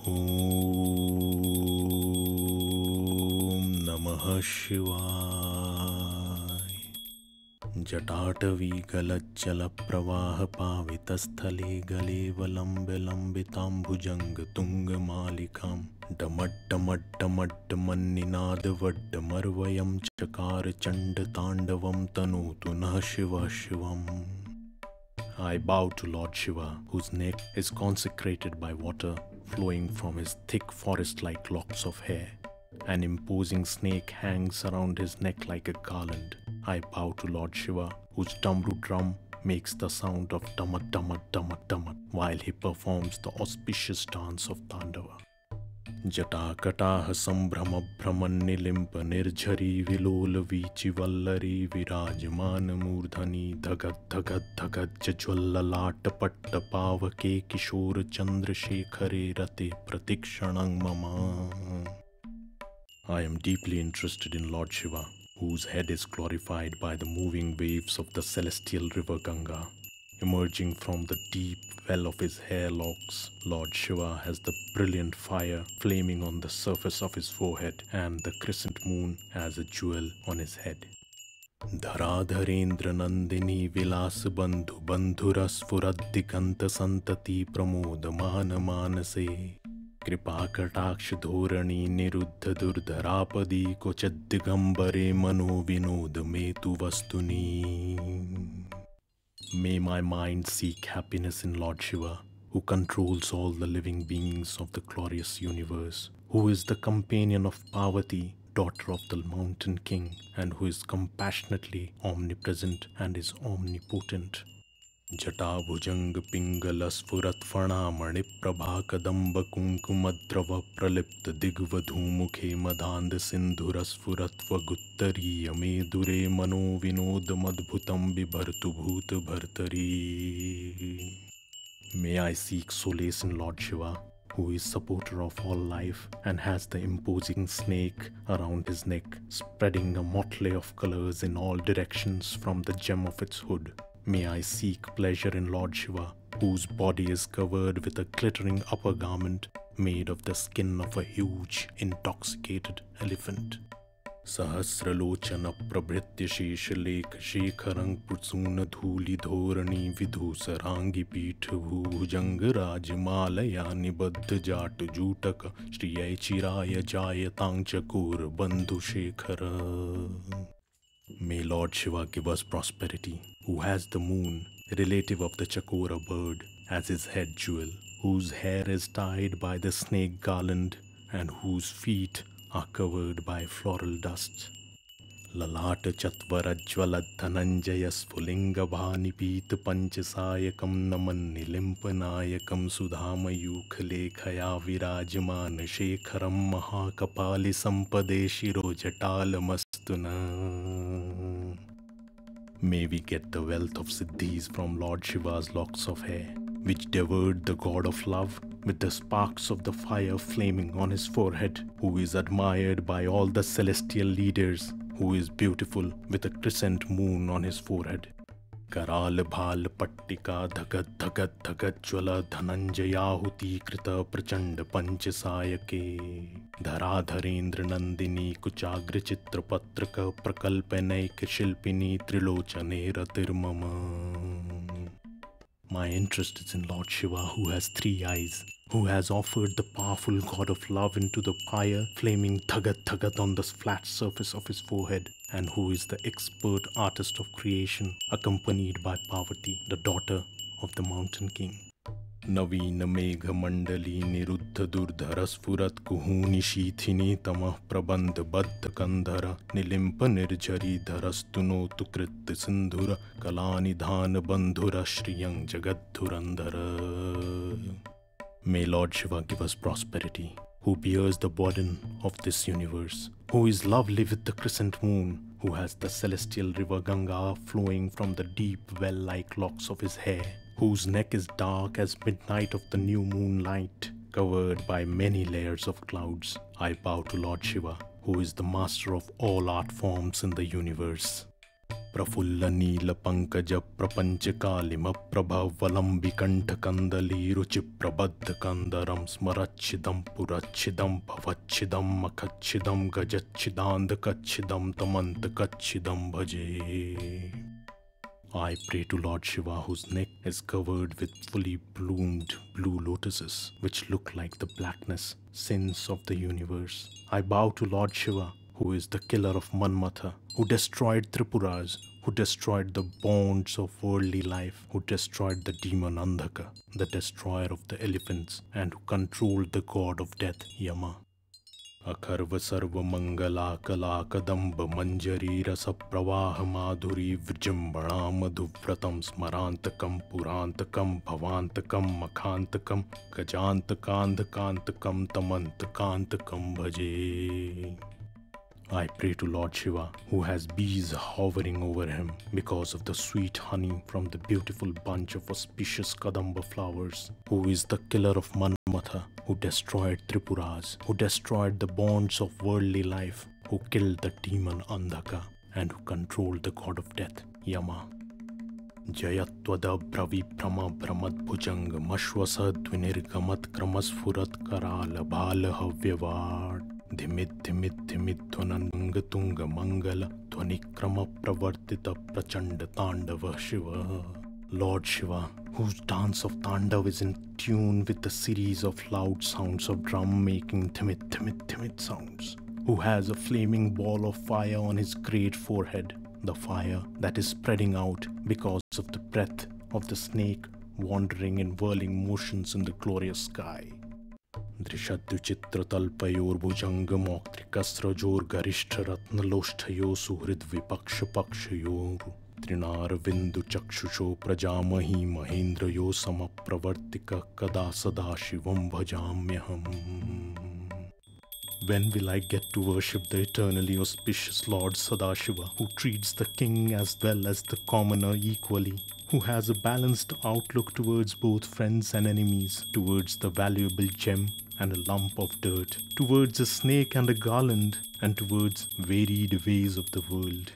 ॐ नमः शिवाय। जटाटवीगलज्जलप्रवाहपावितस्थले गलेवलम्बिताम्बुजङ्गतुङ्गमालिकां डमड्डमड्डमड्डमन्निनादवड्डमर्वयं चकार चण्डताण्डवं तनोतु नः शिवः शिवम्। I bow to Lord Shiva, whose neck is consecrated by water flowing from his thick forest-like locks of hair. An imposing snake hangs around his neck like a garland. I bow to Lord Shiva, whose damru drum makes the sound of damat damat damat damat while he performs the auspicious dance of Tandava. जटाकटाह संभ्रम भ्रमण निलिम्प निर्झरी विलोल वीचि वल्लरी विराजमान मूर्धनि धगत धगत धगत ज्वल्ललाट पट्ट पावके किशोर चंद्रशेखरे रते प्रतिक्षणं मम. I am deeply interested in Lord Shiva, whose head is glorified by the moving waves of the celestial river Ganga. Emerging from the deep well of his hair locks, Lord Shiva has the brilliant fire flaming on the surface of his forehead and the crescent moon as a jewel on his head. धराधरेन्द्र Nandini विलास बंधु बंधुरस्फुरद्दिगंत संतति प्रमोद मान मानसे कृपा कटाक्ष धोरणी निरुद्ध दुर्धरापदी क्वचिद् दिगंबरे मनो विनोद मेतु वस्तुनि. May my mind seek happiness in Lord Shiva, who controls all the living beings of the glorious universe, who is the companion of Parvati, daughter of the mountain king, and who is compassionately omnipresent and is omnipotent. जटाभुजंग पिंगल स्फुरत फणामणि प्रभा कदम्ब कुंकुमद्रव प्रलिप्त दिग्वधूमुखे मदांध सिंधुर स्फुरत्वगुत्तरीय मेदुरे मनो विनोद मद्भुतं बिभर्तु भूत Bhartari. May I seek solace in Lord Shiva, who is supporter of all life and has the imposing snake around his neck, spreading a motley of colors in all directions from the gem of its hood. May I seek pleasure in Lord Shiva, whose body is covered with a glittering upper garment made of the skin of a huge, intoxicated elephant. Sahasralochana prabhritya sheshalekh shekharang putsuna dhuli dhorani vidhusarangi pitha bhujang rajmalaya nibaddha jat jutaka shriyai chiraya jayatang chakur bandhu shekhara. May Lord Shiva give us prosperity, who has the moon, relative of the Chakora bird, as his head jewel, whose hair is tied by the snake garland, and whose feet are covered by floral dust. Lalata chatvara jwala dhananjaya sfulinga bhani pita panchasayakam naman nilimpanayakam sudhamayukh lekhaya virajamana shekharam mahakapali sampade shiro jatalamastuna. May we get the wealth of siddhis from Lord Shiva's locks of hair, which devoured the god of love with the sparks of the fire flaming on his forehead, who is admired by all the celestial leaders, who is beautiful with a crescent moon on his forehead. Karal bhal pattika dhagat dhagat dhagat jwala dhananjayahuti krita prachanda panchasayake dharadharendra nandini kuchagra chitra patraka prakalpanaik shilpini trilochane ratirmama. My interest is in Lord Shiva, who has 3 eyes, who has offered the powerful god of love into the fire flaming dhagat dhagat on the flat surface of his forehead, and who is the expert artist of creation, accompanied by Parvati, the daughter of the mountain king. Naveen megha mandali niruddha durdhara sfurat kuhuni shithini tamah prabandh baddha kandhara nilimpa nirjari dharastuno tukrit sindhura kalani dhan bandhura shriyang jagadhurandhara. May Lord Shiva give us prosperity, who bears the burden of this universe, who is lovely with the crescent moon, who has the celestial river Ganga flowing from the deep well-like locks of his hair, whose neck is dark as midnight of the new moonlight, covered by many layers of clouds. I bow to Lord Shiva, who is the master of all art forms in the universe. Praful नील पंकज प्रपंच कालिम प्रभवलंबिकंठ कंदली रुचि प्रबद्ध कंदरम स्मरच्छिदम पुरच्छिदम भवच्छिदम मखच्छिदम गजच्छिदांध कच्छिदम तमंत कच्छिदम भजे. I pray to Lord Shiva, whose neck is covered with fully bloomed blue lotuses, which look like the blackness, sins of the universe. I bow to Lord Shiva, who is the killer of Manmatha, who destroyed Tripuras, who destroyed the bonds of worldly life, who destroyed the demon Andhaka, the destroyer of the elephants, and who controlled the god of death, Yama. अखर्व सर्व मंगला कला कदम्ब मंजरी रस प्रवाह माधुरी विजृंभणा मधुव्रतम स्मरांतकम पुरांतकम भवांतकम मखांतकम गजांतकांधकांतकम तमंतकांतकम भजे. I pray to Lord Shiva, who has bees hovering over him because of the sweet honey from the beautiful bunch of auspicious Kadamba flowers, who is the killer of Manmatha, who destroyed Tripuras, who destroyed the bonds of worldly life, who killed the demon Andhaka, and who controlled the god of death, Yama. Jayatwada Braviprama Brahmadbhujang Mashwasadvinirgamat Kramasfurat Karala Balahavyavad Dhimit Dhimit Dhimit Dhwananga Tunga Mangala Dhwanikrama Pravartita Prachanda Tandava Shiva. Lord Shiva, whose dance of Tandav is in tune with the series of loud sounds of drum making Dhimit Dhimit Dhimit sounds, who has a flaming ball of fire on his great forehead, the fire that is spreading out because of the breath of the snake wandering in whirling motions in the glorious sky. Drishadvichitratalpayorbhujanga moktrikasrajor garishtra ratnaloshtayo suhrid vipaksh pakshayor trinar vindu chakshusho prajamahi mahendrayo samapravartika kada sada shivam bhajamyaham. When will I get to worship the eternally auspicious Lord Sadashiva, who treats the king as well as the commoner equally, who has a balanced outlook towards both friends and enemies, towards the valuable gem and a lump of dirt, towards a snake and a garland, and towards varied ways of the world.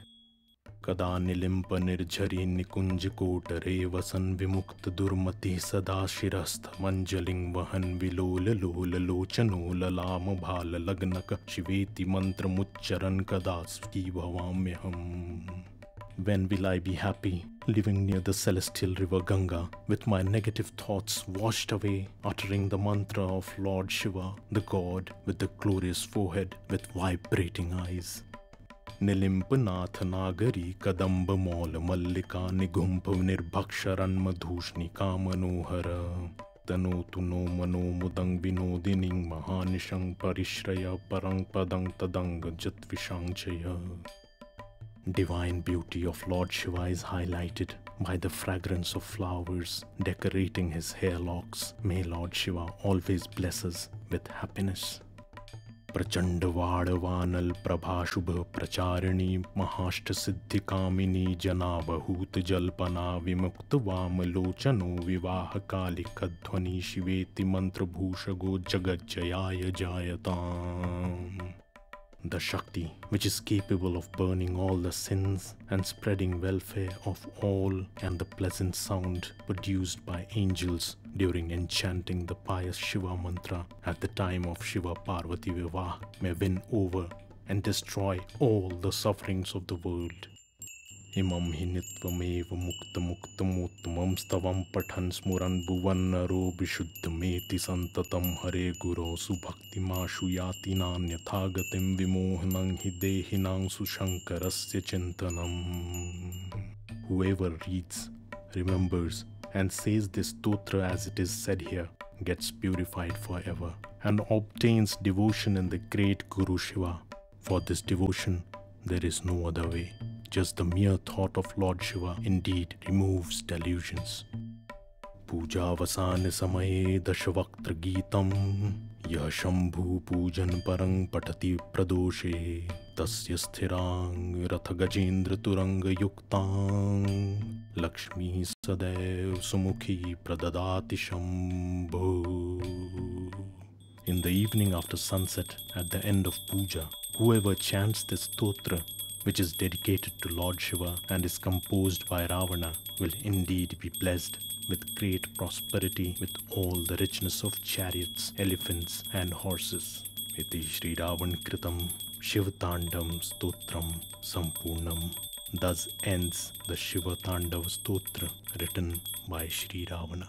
Kada nilimpa nirjhari nikunj kotare vasan vimukta durmati sada shirastha manjaling vahan vilola lola lochanola lama bhala lagnaka shiveti mantra muccharan kada svi bhavamyaham. When will I be happy, living near the celestial river Ganga, with my negative thoughts washed away, uttering the mantra of Lord Shiva, the god with the glorious forehead with vibrating eyes. Nilimpanath Nagari Kadamba Mala Mallika Nigumpav Nirbhaksharan Madhushnika Manohara Tanotu no Mano Mudang Vinodining Mahanishang Parishraya Parang Padang Tadang Jatvishangchaya. Divine beauty of Lord Shiva is highlighted by the fragrance of flowers decorating his hair locks. May Lord Shiva always bless us with happiness. प्रचंड वाणवानल प्रभा शुभ प्रचारिणी महाष्ट सिद्धि कामिनी जना बहुत जल्पना विमुक्त वामलोचनो विवाह कालिक ध्वनि शिवेति मंत्र भूषगो जगत जयाय जायताम. The Shakti, which is capable of burning all the sins and spreading welfare of all, and the pleasant sound produced by angels during enchanting the pious Shiva mantra at the time of Shiva Parvati Vivah, may win over and destroy all the sufferings of the world. Imam hi nitvameva mukta muktamuttamam stavam pathan smuran bhuvannaro vishuddhameti santatam hare guro subhaktimashu yati nanyatagatim vimohanang hi dehinang sushankarasya chintanam. Whoever reads, remembers and says this stotra as it is said here gets purified forever and obtains devotion in the great Guru Shiva. For this devotion there is no other way. Just the mere thought of Lord Shiva indeed removes delusions. Puja vasana samaye dashavaktra geetam yah shambhu pujan parang patati pradoshe tasya sthirang ratha gajendra turanga yuktang lakshmi sadaiv sumukhi pradadati shambhu. In the evening after sunset, at the end of puja, whoever chants this stotra which is dedicated to Lord Shiva and is composed by Ravana, will indeed be blessed with great prosperity with all the richness of chariots, elephants and horses. Iti Shri Ravan Kritam Shivatandam Stotram Sampurnam. Thus ends the Shiva Tandav Stotra written by Shri Ravana.